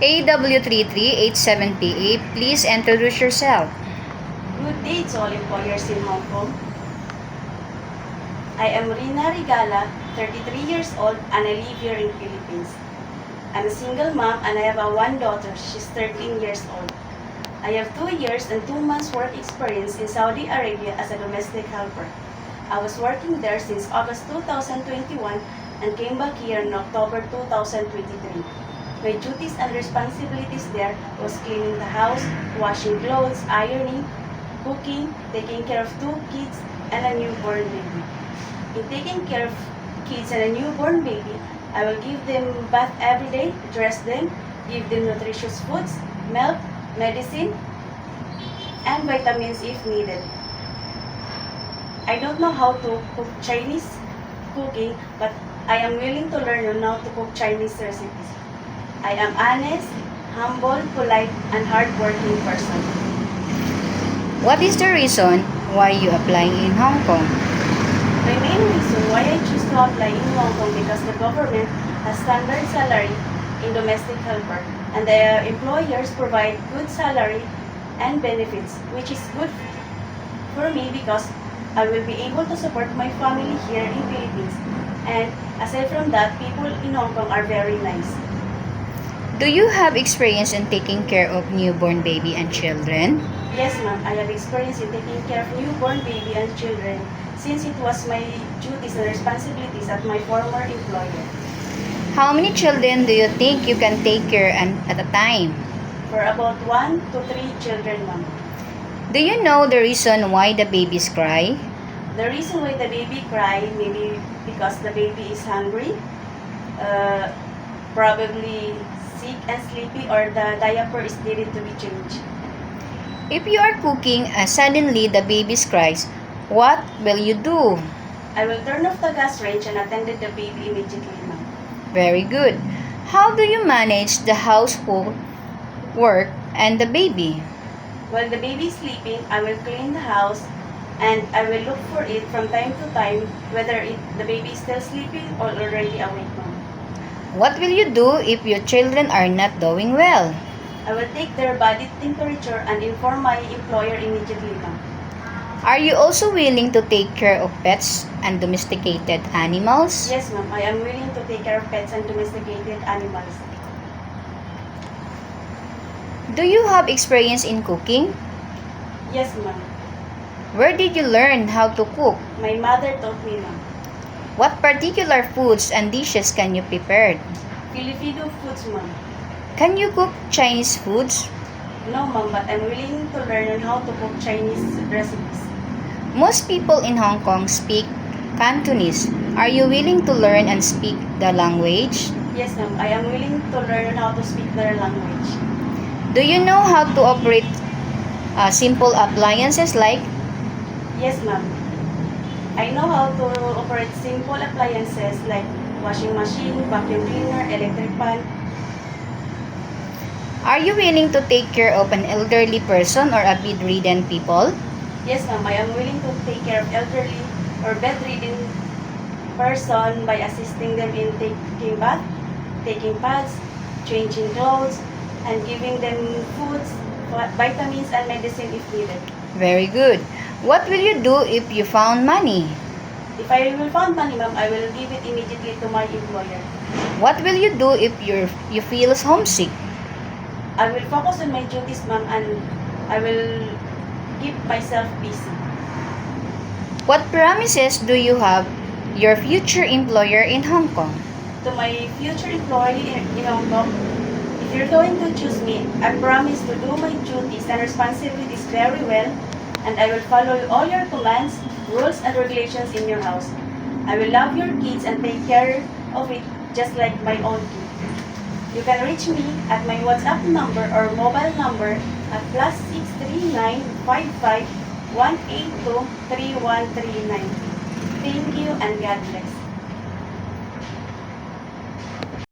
AW3387PA, please introduce yourself. Good day to all employers in Hong Kong. I am Rina Regala, 33 years old, and I live here in Philippines. I'm a single mom and I have one daughter. She's 13 years old. I have 2 years and 2 months work experience in Saudi Arabia as a domestic helper. I was working there since August 2021 and came back here in October 2023. My duties and responsibilities there was cleaning the house, washing clothes, ironing, cooking, taking care of 2 kids and a newborn baby. In taking care of kids and a newborn baby, I will give them bath every day, dress them, give them nutritious foods, milk, medicine, and vitamins if needed. I don't know how to cook Chinese cooking, but I am willing to learn on how to cook Chinese recipes. I am honest, humble, polite, and hardworking person. What is the reason why you applying in Hong Kong? My main reason why I choose to apply in Hong Kong because the government has standard salary in domestic helper and the employers provide good salary and benefits, which is good for me because I will be able to support my family here in Philippines. And aside from that, people in Hong Kong are very nice. Do you have experience in taking care of newborn baby and children? Yes, ma'am. I have experience in taking care of newborn baby and children since it was my duties and responsibilities at my former employer. How many children do you think you can take care at a time? For about 1 to 3 children, ma'am. Do you know the reason why the babies cry? The reason why the baby cry maybe because the baby is hungry, probably sick and sleepy, or the diaper is needed to be changed. If you are cooking and suddenly the baby cries, what will you do? I will turn off the gas range and attend to the baby immediately, ma'am. Very good. How do you manage the household work and the baby? While the baby is sleeping, I will clean the house and I will look for it from time to time whether the baby is still sleeping or already awake, ma'am. What will you do if your children are not doing well? I will take their body temperature and inform my employer immediately, ma'am. Are you also willing to take care of pets and domesticated animals? Yes, ma'am. I am willing to take care of pets and domesticated animals. Do you have experience in cooking? Yes, ma'am. Where did you learn how to cook? My mother taught me, ma'am. What particular foods and dishes can you prepare? Filipino foods, ma'am. Can you cook Chinese foods? No, ma'am, but I'm willing to learn on how to cook Chinese recipes. Most people in Hong Kong speak Cantonese. Are you willing to learn and speak the language? Yes, ma'am. I am willing to learn on how to speak their language. Do you know how to operate simple appliances like? Yes, ma'am. I know how to operate simple appliances like washing machine, vacuum cleaner, electric fan. Are you willing to take care of an elderly person or a bedridden people? Yes, ma'am. I am willing to take care of elderly or bedridden person by assisting them in taking bath, taking baths, changing clothes, and giving them foods, vitamins, and medicine if needed. Very good. What will you do if you found money? If I will find money, ma'am, I will give it immediately to my employer. What will you do if you feel homesick? I will focus on my duties, ma'am, and I will keep myself busy. What promises do you have your future employer in Hong Kong? To my future employee in Hong Kong, if you're going to choose me, I promise to do my duties and responsibilities very well, and I will follow all your commands, rules, and regulations in your house. I will love your kids and take care of it just like my own kid. You can reach me at my WhatsApp number or mobile number at +639 55 182 3139. Thank you and God bless.